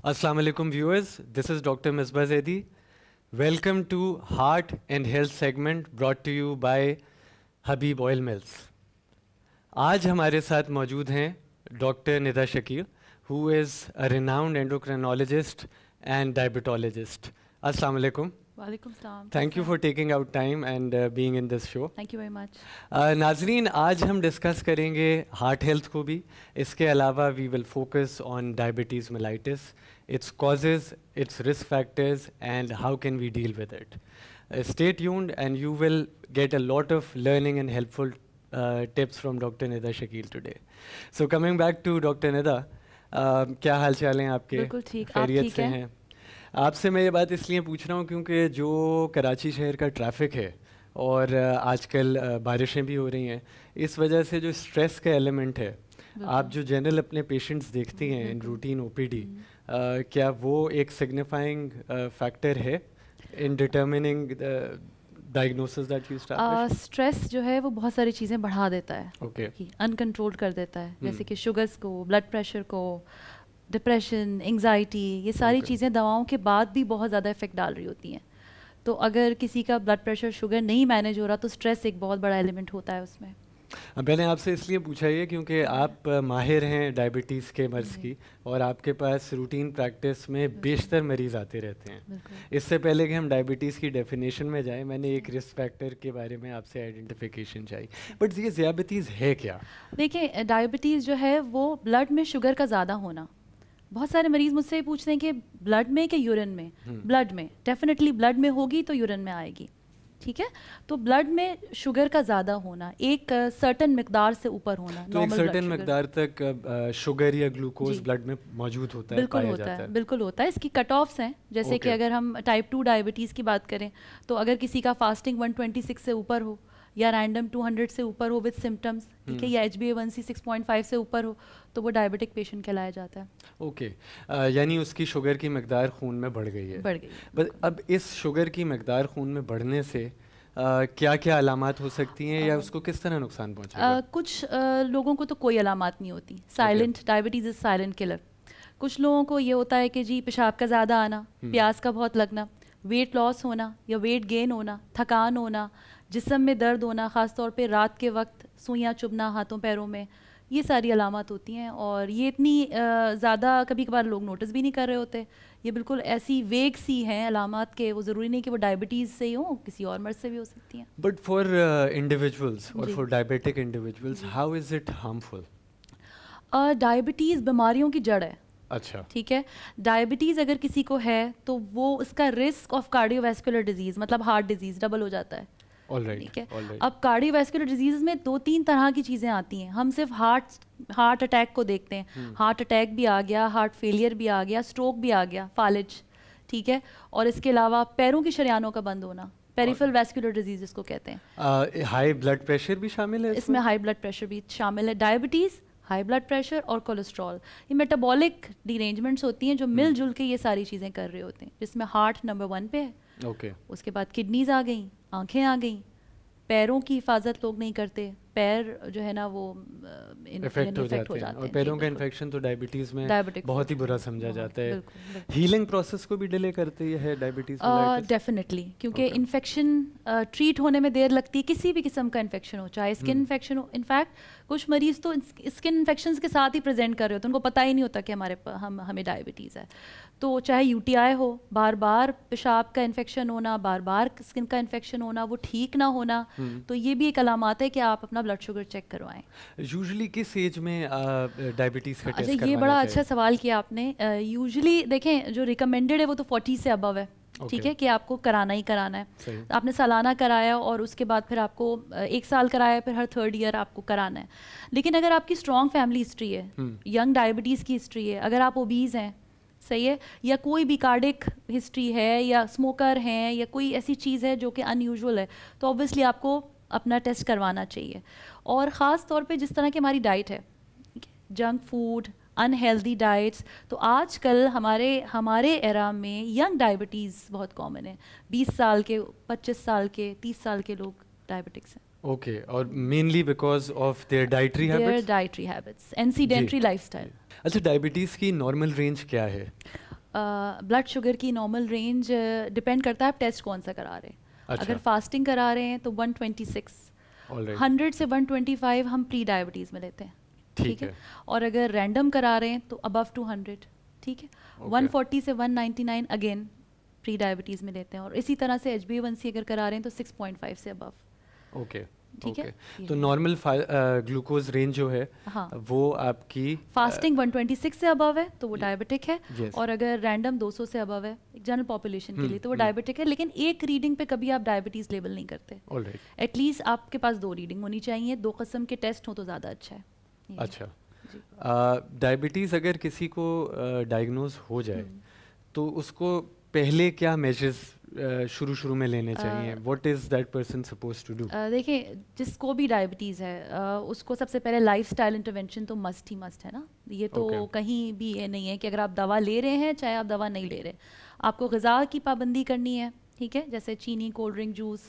Assalamu alaikum viewers, this is Dr. Misbah Zaidi. Welcome to Heart and Health segment brought to you by Habib Oil Mills. آج ہمارے ساتھ موجود ہیں doctor Nida Shakeel who is a renowned endocrinologist and diabetologist. السلام علیکم. وعلیکم السلام. Thank you for taking out time and being in this show. Thank you very much. ناظرین آج ہم ڈسکس کریں گے ہارٹ ہیلتھ کو بھی. اس کے علاوہ we will focus on diabetes mellitus, its causes, its risk factors and how can we deal with it. Stay tuned and you will get a lot of learning and helpful tips from Dr. Nida Shakil today. So coming back to Dr. Nida, کیا حال چال ہیں آپ کے؟ بالکل ٹھیک. خیریت سے ہیں؟ آپ سے میں یہ بات اس لیے پوچھ رہا ہوں کیونکہ جو کراچی شہر کا ٹریفک ہے اور آج کل بارشیں بھی ہو رہی ہیں, اس وجہ سے جو اسٹریس کا ایلیمنٹ ہے, آپ جو جنرل اپنے پیشنٹس دیکھتی ہیں ان روٹین او پی ڈی, کیا وہ ایک سگنیفائنگ فیکٹر ہے in determining diagnosis that you establish? Stress جو ہے وہ بہت ساری چیزیں بڑھا دیتا ہے, اوکے, انکنٹرول کر دیتا ہے, جیسے کہ شوگرس کو, بلڈ پریشر کو, ڈپریشن, انگزائٹی, یہ ساری چیزیں دواؤں کے بعد بھی بہت زیادہ افیکٹ ڈال رہی ہوتی ہیں. تو اگر کسی کا بلڈ پریشر, شوگر نہیں مینیج ہو رہا تو اسٹریس ایک بہت بڑا ایلیمنٹ ہوتا ہے اس میں. میں نے آپ سے اس لیے پوچھا یہ کیونکہ آپ ماہر ہیں ڈائبٹیز کے مرض کی, اور آپ کے پاس روٹین پریکٹس میں بیشتر مریض آتے رہتے ہیں. اس سے پہلے کہ ہم ڈائبٹیز کی ڈیفینیشن میں جائیں, میں نے ایک رسک فیکٹر کے بارے میں آپ سے آئیڈینٹیفیکیشن چاہیے. بٹ یہ ذیابطیز ہے کیا؟ دیکھیں, ڈائبٹیز جو ہے وہ بلڈ میں شوگر کا زیادہ ہونا. بہت سارے مریض مجھ سے پوچھتے ہیں کہ بلڈ میں کہ یورین میں؟ بلڈ میں. ڈیفینیٹلی بلڈ میں ہوگی تو یورین میں آئے گی, ٹھیک ہے. تو بلڈ میں شوگر کا زیادہ ہونا, ایک سرٹن مقدار سے اوپر ہونا, تو ایک سرٹن مقدار تک شوگر یا گلوکوز بلڈ میں موجود ہوتا ہے, بالکل ہوتا ہے, بالکل ہوتا ہے. اس کی کٹ آفس ہیں, جیسے کہ اگر ہم ٹائپ 2 ڈائبٹیز کی بات کریں تو اگر کسی کا فاسٹنگ 126 سے اوپر ہو, یا رینڈم 200 سے اوپر ہو وتھ سمٹمس, ٹھیک ہے, یا HbA1c 6.5 سے اوپر ہو, تو وہ ڈائبٹک پیشنٹ کہلایا جاتا ہے. اوکے, یعنی اس کی شوگر کی مقدار خون میں بڑھ گئی ہے. بڑھ گئی. بس اب اس شوگر کی مقدار خون میں بڑھنے سے کیا کیا علامات ہو سکتی ہیں, یا اس کو کس طرح نقصان پہنچے گا؟ کچھ لوگوں کو تو کوئی علامات نہیں ہوتی. Silent diabetes is silent colour. کچھ لوگوں کو یہ ہوتا ہے کہ جی پیشاب کا زیادہ آنا, پیاس کا بہت لگنا, ویٹ لاس ہونا یا ویٹ گین ہونا, تھکان ہونا, جسم میں درد ہونا, خاص طور پہ رات کے وقت سوئیاں چبھنا ہاتھوں پیروں میں, یہ ساری علامات ہوتی ہیں. اور یہ اتنی زیادہ کبھی کبھار لوگ نوٹس بھی نہیں کر رہے ہوتے. یہ بالکل ایسی ویگ سی ہیں علامات کے, وہ ضروری نہیں کہ وہ ڈائبٹیز سے ہی ہوں, کسی اور مرض سے بھی ہو سکتی ہیں. بٹ فار انڈیویجولس اور for diabetic individuals how is it harmful? Diabetes بیماریوں کی جڑ ہے. اچھا, ٹھیک ہے. ڈائبٹیز اگر کسی کو ہے تو وہ اس کا risk of cardio vascular disease, مطلب ہارٹ ڈیزیز, ڈبل ہو جاتا ہے. ٹھیک ہے. اب کارڈیو ویسکولر ڈیزیز میں 2-3 طرح کی چیزیں آتی ہیں. ہم صرف ہارٹ اٹیک کو دیکھتے ہیں. ہارٹ اٹیک بھی آ گیا, ہارٹ فیلئر بھی آ گیا, اسٹروک بھی آ گیا, فالج, ٹھیک ہے. اور اس کے علاوہ پیروں کی شریانوں کا بند ہونا, پیریفرل ویسکولر ڈیزیز جس کو کہتے ہیں. ہائی بلڈ پریشر بھی شامل ہے اس میں؟ ہائی بلڈ پریشر بھی شامل ہے. ڈائبٹیز, ہائی بلڈ پریشر اور کولیسٹرول, یہ میٹابولک ڈیرینجمنٹس ہوتی ہیں جو مل جل کے یہ ساری چیزیں کر رہے ہوتے ہیں, جس میں ہارٹ نمبر 1 پہ ہے. اوکے. اس کے بعد کڈنیز آ گئیں, آنکھیں آ گئیں, پیروں کی حفاظت لوگ نہیں کرتے, پیر جو ہے نا وہ افیکٹ ہو جاتے ہیں. اور پیروں کا انفیکشن تو ڈائبٹیز میں بہت ہی برا سمجھا جاتا ہے. ہیلنگ پروسیس کو بھی ڈیلے کرتی ہے ڈائبٹیز؟ ڈیفینیٹلی, کیونکہ انفیکشن ٹریٹ ہونے میں دیر لگتی ہے, کسی بھی قسم کا انفیکشن ہو, چاہے اسکن انفیکشن ہو. انفیکٹ کچھ مریض تو اسکن انفیکشنز کے ساتھ ہی پریزنٹ کر رہے ہوتے ہیں, ان کو پتہ ہی نہیں ہوتا کہ ہمیں ڈائبٹیز ہے. تو چاہے یو ٹی آئی ہو, بار بار پیشاب کا انفیکشن ہونا, بار بار اسکن کا انفیکشن ہونا, وہ ٹھیک نہ ہونا, تو یہ بھی ایک علامات ہے کہ آپ اپنا بلڈ شوگر چیک کروائیں. یوزلی کس ایج میں ڈائبٹیز کا ٹیسٹ کروانا چاہیے؟ یہ بڑا اچھا سوال کیا آپ نے. یوزلی دیکھیں جو ریکمینڈیڈ ہے وہ تو 40 سے ابو ہے, ٹھیک ہے, کہ آپ کو کرانا ہی کرانا ہے. آپ نے سالانہ کرایا اور اس کے بعد پھر آپ کو 1 سال کرایا, پھر ہر 3rd ایئر آپ کو کرانا ہے. لیکن اگر آپ کی اسٹرانگ فیملی ہسٹری ہے, ینگ ڈائبٹیز کی ہسٹری ہے, اگر آپ اوبیز ہیں, صحیح ہے, یا کوئی بھی کارڈک ہسٹری ہے, یا اسموکر ہیں, یا کوئی ایسی چیز ہے جو کہ ان یوزول ہے, تو اوبویسلی آپ کو اپنا ٹیسٹ کروانا چاہیے. اور خاص طور پہ جس طرح کی ہماری ڈائٹ ہے, جنک فوڈ, انہیلدی ڈائٹس, تو آج کل ہمارے ایرا میں ینگ ڈائبٹیز بہت کامن ہے. 20 سال کے, 25 سال کے, 30 سال کے لوگ ڈائبٹکس ہیں. اوکے, اور mainly because of their dietary habits? Dietary habits, and sedentary lifestyle. اچھا, ڈائبٹیز کی نارمل رینج کیا ہے؟ بلڈ شوگر کی نارمل رینج ڈپینڈ کرتا ہے آپ ٹیسٹ کون سا کرا رہے ہیں. اگر فاسٹنگ کرا رہے ہیں تو 126, 100 سے 125 ہم پری ڈائبٹیز میں لیتے ہیں, ٹھیک ہے. اور اگر رینڈم کرا رہے ہیں تو ابو 200, ٹھیک ہے. 140 سے 199 اگین پری ڈائبٹیز میں لیتے ہیں. اور اسی طرح سے HbA1c اگر کرا رہے ہیں تو 6.5 سے ابو. اوکے, ٹھیک ہے. تو نارمل گلوکوز رینج جو ہے وہ آپ کی فاسٹنگ 126 سے ابو ہے تو وہ ڈائبٹک ہے, اور اگر رینڈم 200 سے ابو ہے جنرل پاپولیشن کے لیے تو وہ ڈائبٹک ہے. لیکن ایک ریڈنگ پہ کبھی آپ ڈائبٹیز لیبل نہیں کرتے. ایٹ لیسٹ آپ کے پاس 2 ریڈنگ ہونی چاہیے, 2 قسم کے ٹیسٹ ہوں تو زیادہ اچھا ہے. اچھا, ڈائبٹیز اگر کسی کو ڈائگنوز ہو جائے تو اس کو پہلے کیا میجرز شروع میں لینے چاہیے؟ What is that person suppose to do? دیکھیں, جس کو بھی ڈائبٹیز ہے اس کو سب سے پہلے لائف اسٹائل انٹرونشن تو مسٹ ہے نا. یہ تو کہیں بھی یہ نہیں ہے کہ اگر آپ دوا لے رہے ہیں چاہے آپ دوا نہیں لے رہے, آپ کو غذا کی پابندی کرنی ہے, ٹھیک ہے, جیسے چینی, کولڈ ڈرنک, جوس,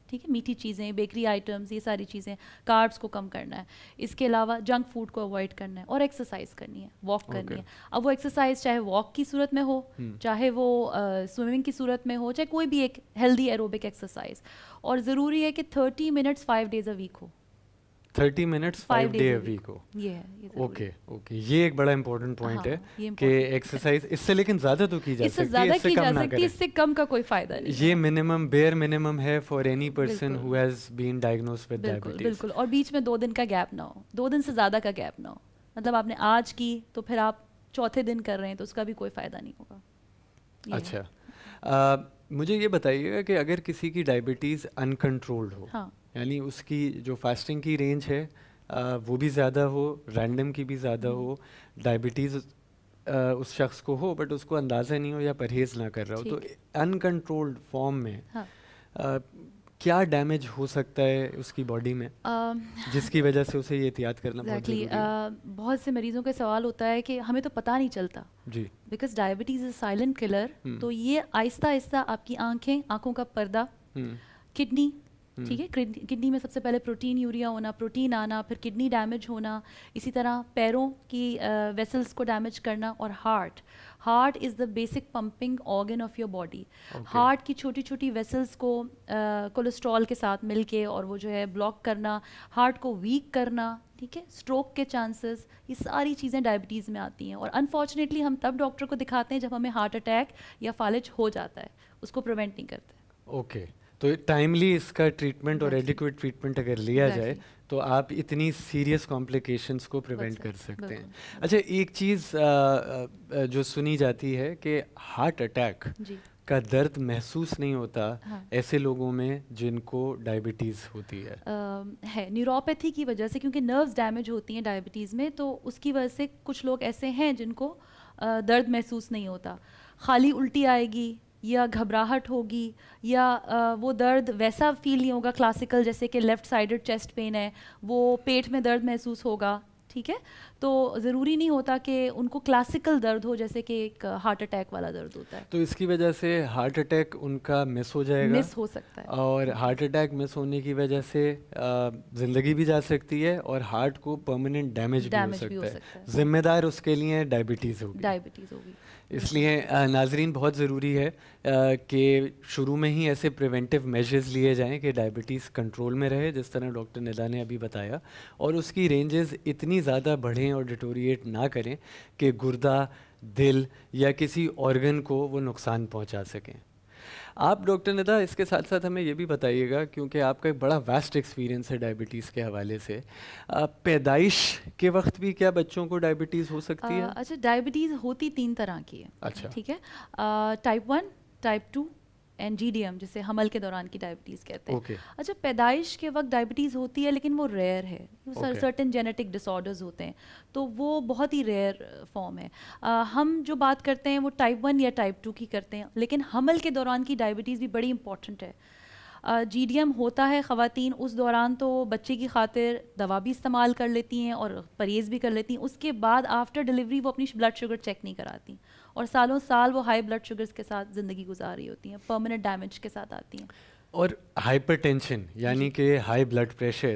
ٹھیک ہے, میٹھی چیزیں, بیکری آئٹمس, یہ ساری چیزیں, کاربس کو کم کرنا ہے. اس کے علاوہ جنک فوڈ کو اوائڈ کرنا ہے, اور ایکسرسائز کرنی ہے, واک کرنی ہے. اب وہ ایکسرسائز چاہے واک کی صورت میں ہو, چاہے وہ سوئمنگ کی صورت میں ہو, چاہے کوئی بھی ایک ہیلدی ایروبک ایکسرسائز. اور ضروری ہے کہ 30 minutes 5 days a week who. 30 minutes 5 day a week who. Okay, یہ ایک بڑا امپورٹنٹ پوائنٹ ہے کہ ایکسرسائز اس سے لیکن زیادہ تو کی جا سکتی ہے, اس سے کم نہ کریں. اس سے کم کا کوئی فائدہ نہیں. یہ منیمم, بیئر منیمم ہے for any person who has been diagnosed with diabetes. بالکل, اور بیچ میں 2 دن کا گیپ نہ ہو, 2 دن سے زیادہ کا گیپ نہ ہو. مطلب آپ نے آج کی تو پھر آپ چوتھے دن کر رہے ہیں تو اس کا بھی کوئی فائدہ نہیں ہوگا. اچھا, مجھے یہ بتائیے گا کہ اگر کسی کی ڈائبٹیز انکنٹرولڈ ہو, یعنی اس کی جو فاسٹنگ کی رینج ہے وہ بھی زیادہ ہو, رینڈم کی بھی زیادہ ہو, ڈائبٹیز اس شخص کو ہو بٹ اس کو اندازہ نہیں ہو یا پرہیز نہ کر رہا ہو, تو انکنٹرولڈ فارم میں کیا ڈیمیج ہو سکتا ہے اس کی باڈی میں جس کی وجہ سے اسے یہ احتیاط کرنا بہت ضروری ہے؟ بہت سے مریضوں کا سوال ہوتا ہے کہ ہمیں تو پتہ نہیں چلتا, جی, because diabetes is silent killer. تو یہ آہستہ آہستہ آپ کی آنکھوں کا پردہ, کڈنی, ٹھیک ہے, کڈنی میں سب سے پہلے پروٹین یوریا ہونا, پروٹین آنا, پھر کڈنی ڈیمیج ہونا, اسی طرح پیروں کی ویسلس کو ڈیمیج کرنا, اور heart is the basic pumping organ of your body. Heart کی چھوٹی چھوٹی ویسلس کو کولیسٹرول کے ساتھ مل کے اور وہ جو ہے بلاک کرنا, ہارٹ کو ویک کرنا, ٹھیک ہے, اسٹروک کے چانسز, یہ ساری چیزیں ڈائبٹیز میں آتی ہیں. اور انفارچونیٹلی ہم تب ڈاکٹر کو دکھاتے ہیں جب ہمیں ہارٹ اٹیک یا فالج ہو جاتا ہے, اس کو پریونٹ نہیں کرتے. اوکے, تو ٹائملی اس کا ٹریٹمنٹ اور ایڈیکویٹ ٹریٹمنٹ اگر لیا جائے تو آپ اتنی سیریس کمپلیکیشنس کو پریونٹ کر سکتے ہیں. اچھا, ایک چیز جو سنی جاتی ہے کہ ہارٹ اٹیک کا درد محسوس نہیں ہوتا ایسے لوگوں میں جن کو ڈائبٹیز ہوتی ہے نیوروپیتھی کی وجہ سے, کیونکہ نروز ڈیمیج ہوتی ہیں ڈائبٹیز میں, تو اس کی وجہ سے کچھ لوگ ایسے ہیں جن کو درد محسوس نہیں ہوتا. خالی الٹی آئے گی یا گھبراہٹ ہوگی یا وہ درد ویسا فیل نہیں ہوگا کلاسیکل, جیسے کہ لیفٹ سائڈڈ چیسٹ پین ہے, وہ پیٹ میں درد محسوس ہوگا, ٹھیک ہے. تو ضروری نہیں ہوتا کہ ان کو کلاسیکل درد ہو جیسے کہ ایک ہارٹ اٹیک والا درد ہوتا ہے. تو اس کی وجہ سے ہارٹ اٹیک ان کا مس ہو جائے گا, مس ہو سکتا ہے, اور ہارٹ اٹیک مس ہونے کی وجہ سے زندگی بھی جا سکتی ہے اور ہارٹ کو پرماننٹ ڈیمیج بھی ہو سکتا ہے. ذمہ دار اس کے لیے ڈائبٹیز ہوگی. اس لیے ناظرین بہت ضروری ہے کہ شروع میں ہی ایسے پریونٹیو میجرز لیے جائیں کہ ڈائبٹیز کنٹرول میں رہے, جس طرح ڈاکٹر ندا نے ابھی بتایا, اور اس کی رینجز اتنی زیادہ بڑھیں اور ڈیٹوریٹ نہ کریں کہ گردہ, دل یا کسی آرگن کو وہ نقصان پہنچا سکیں. آپ ڈاکٹر ندا اس کے ساتھ ساتھ ہمیں یہ بھی بتائیے گا, کیونکہ آپ کا ایک بڑا واسٹ ایکسپیرینس ہے ڈائبٹیز کے حوالے سے, پیدائش کے وقت بھی کیا بچوں کو ڈائبٹیز ہو سکتی ہے؟ اچھا, ڈائبٹیز ہوتی 3 طرح کی ہے. اچھا, ٹھیک ہے, type 1, type 2 and G D M, جسے حمل کے دوران کی ڈائبٹیز کہتے ہیں. اچھا, پیدائش کے وقت ڈائبٹیز ہوتی ہے لیکن وہ ریئر ہے, سرٹن جینیٹک ڈس آرڈرز ہوتے ہیں, تو وہ بہت ہی ریئر فارم ہے. ہم جو بات کرتے ہیں وہ ٹائپ 1 یا ٹائپ 2 کی کرتے ہیں, لیکن حمل کے دوران کی ڈائبٹیز بھی بڑی امپورٹنٹ ہے. جی ڈی ایم ہوتا ہے خواتین, اس دوران تو بچے کی خاطر دوا بھی استعمال کر لیتی ہیں اور پرہیز بھی کر لیتی ہیں. اس کے بعد آفٹر ڈلیوری وہ اپنی بلڈ شوگر چیک نہیں کراتی, اور سالوں سال وہ ہائی بلڈ شوگرز کے ساتھ زندگی گزار رہی ہوتی ہیں, پرماننٹ ڈیمیج کے ساتھ آتی ہیں. اور ہائپر ٹینشن یعنی کہ ہائی بلڈ پریشر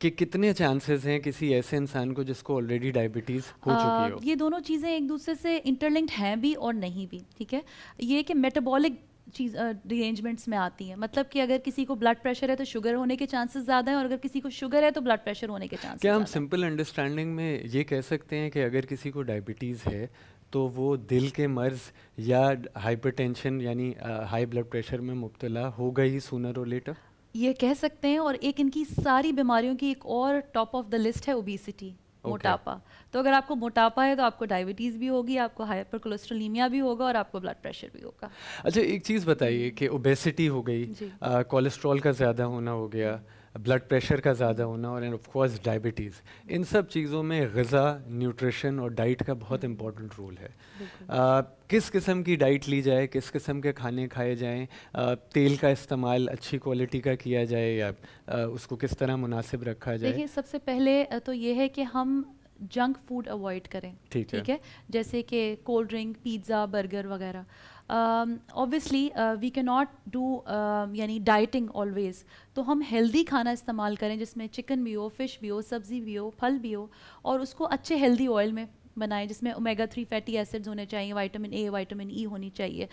کہ کتنے چانسز ہیں کسی ایسے انسان کو جس کو آلریڈی ڈائبٹیز ہو چکی ہو؟ یہ دونوں چیزیں ایک دوسرے سے انٹرلنکڈ ہیں بھی اور نہیں بھی. ٹھیک ہے, یہ کہ میٹابولک چیز ارینجمنٹس میں آتی ہیں, مطلب کہ اگر کسی کو بلڈ پریشر ہے تو شوگر ہونے کے چانسز زیادہ ہیں, اور اگر کسی کو شوگر ہے تو بلڈ پریشر ہونے کے چانسز. کیا ہم سمپل انڈرسٹینڈنگ میں یہ کہہ سکتے ہیں کہ اگر کسی کو ڈائبٹیز ہے تو وہ دل کے مرض یا ہائپر ٹینشن یعنی ہائی بلڈ پریشر میں مبتلا ہوگا ہی سونر اور لیٹر؟ یہ کہہ سکتے ہیں. اور ایک ان کی ساری بیماریوں کی ایک اور ٹاپ آف دا لسٹ ہے اوبیسٹی, موٹاپا. تو اگر آپ کو موٹاپا ہے تو آپ کو ڈائبٹیز بھی ہوگی, آپ کو ہائپر کولیسٹرولیمیا بھی ہوگا, اور آپ کو بلڈ پریشر بھی ہوگا. اچھا ایک چیز بتائیے کہ اوبیسٹی ہو گئی, کولیسٹرول کا زیادہ ہونا ہو گیا, بلڈ پریشر کا زیادہ ہونا, اور آف کورس ڈائبٹیز, ان سب چیزوں میں غذا, نیوٹریشن اور ڈائٹ کا بہت امپورٹنٹ رول ہے. کس قسم کی ڈائٹ لی جائے, کس قسم کے کھانے کھائے جائیں, تیل کا استعمال اچھی کوالٹی کا کیا جائے یا اس کو کس طرح مناسب رکھا جائے؟ دیکھیے سب سے پہلے تو یہ ہے کہ ہم جنک فوڈ اوائڈ کریں. ٹھیک ہے, جیسے کہ کولڈ ڈرنک, پیزا, برگر وغیرہ. obviously we cannot do یعنی ڈائٹنگ آلویز, تو ہم ہیلدی کھانا استعمال کریں جس میں چکن بھی ہو, فش بھی ہو, سبزی بھی ہو, پھل بھی ہو, اور اس کو اچھے ہیلدی آئل میں بنائیں جس میں اومیگا 3 فیٹی ایسڈز ہونے چاہیے, وائٹامن اے, وائٹامن ای ہونی چاہیے,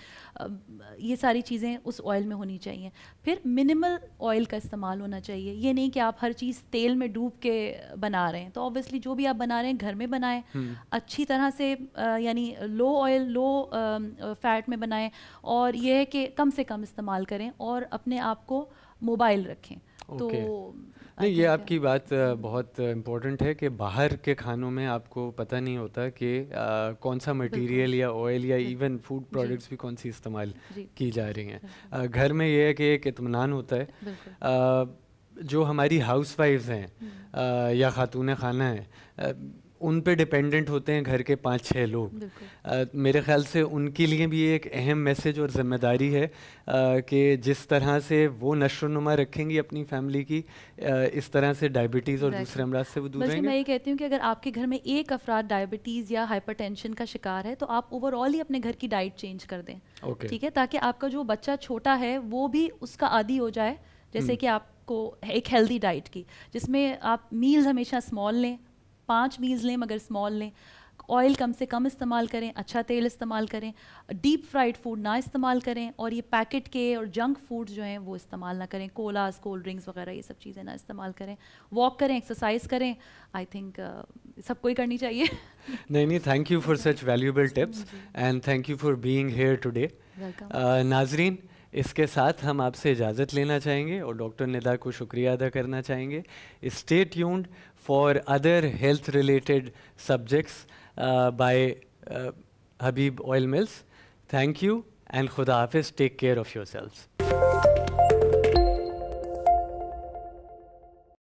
یہ ساری چیزیں اس آئل میں ہونی چاہیے. پھر منیمل آئل کا استعمال ہونا چاہیے, یہ نہیں کہ آپ ہر چیز تیل میں ڈوب کے بنا رہے ہیں. تو اوبیسلی جو بھی آپ بنا رہے ہیں گھر میں بنائیں, اچھی طرح سے یعنی لو آئل, لو فیٹ میں بنائیں, اور یہ ہے کہ کم سے کم استعمال کریں اور اپنے آپ کو موبائل رکھیں. تو نہیں, یہ آپ کی بات بہت امپورٹنٹ ہے کہ باہر کے کھانوں میں آپ کو پتہ نہیں ہوتا کہ کون سا مٹیریل یا آئل یا ایون فوڈ پروڈکٹس بھی کون سی استعمال کی جا رہی ہیں. گھر میں یہ ہے کہ ایک اطمینان ہوتا ہے. جو ہماری ہاؤس وائفز ہیں یا خاتون خانہ ہیں, ان پہ ڈپینڈنٹ ہوتے ہیں گھر کے 5-6 لوگ. میرے خیال سے ان کے لیے بھی ایک اہم میسیج اور ذمہ داری ہے کہ جس طرح سے وہ نشو و نما رکھیں گی اپنی فیملی کی, اس طرح سے ڈائبٹیز اور دوسرے امراض سے وہ دور رہیں گے. میں یہ کہتی ہوں کہ اگر آپ کے گھر میں ایک افراد ڈائبٹیز یا ہائپر ٹینشن کا شکار ہے تو آپ اوور آل ہی اپنے گھر کی ڈائٹ چینج کر دیں. ٹھیک ہے, تاکہ آپ کا جو بچہ چھوٹا ہے وہ بھی اس کا عادی ہو جائے. جیسے کہ آپ کو ایک ہیلدی ڈائٹ کی جس میں آپ میلز ہمیشہ اسمال لیں, 5 میلز لیں مگر اسمال لیں, آئل کم سے کم استعمال کریں, اچھا تیل استعمال کریں, ڈیپ فرائڈ فوڈ نہ استعمال کریں, اور یہ پیکٹ کے اور جنک فوڈ جو ہیں وہ استعمال نہ کریں, کولاز, کولڈ ڈرنکس وغیرہ یہ سب چیزیں نہ استعمال کریں. واک کریں, ایکسرسائز کریں. آئی تھنک سب کو ہی کرنی چاہیے. نہیں, thank you for such valuable tips and thank you for being here today. ناظرین, اس کے ساتھ ہم آپ سے اجازت لینا چاہیں گے اور ڈاکٹر ندا کو شکریہ ادا کرنا چاہیں گے. Stay tuned for other health related subjects by Habib oil mills. Thank you and خدا حافظ. Take care of your سیلفس.